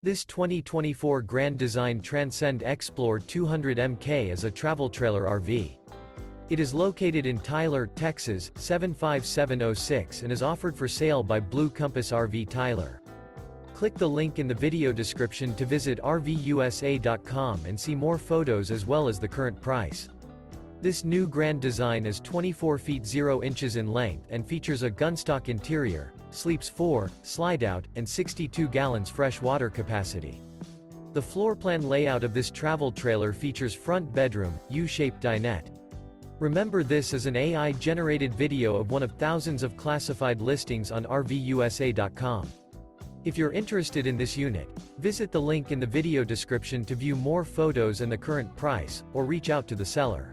This 2024 Grand Design Transcend Xplor 200 MK is a travel trailer RV. It is located in Tyler, Texas, 75706 and is offered for sale by Blue Compass RV Tyler. Click the link in the video description to visit RVUSA.com and see more photos as well as the current price. This new Grand Design is 24 feet 0 inches in length and features a Gunstock interior, sleeps 4, Slideout, and 62 gallons fresh water capacity. The floor plan layout of this travel trailer features front bedroom, U-shaped dinette. Remember, this is an AI-generated video of one of thousands of classified listings on RVUSA.com. If you're interested in this unit, visit the link in the video description to view more photos and the current price, or reach out to the seller.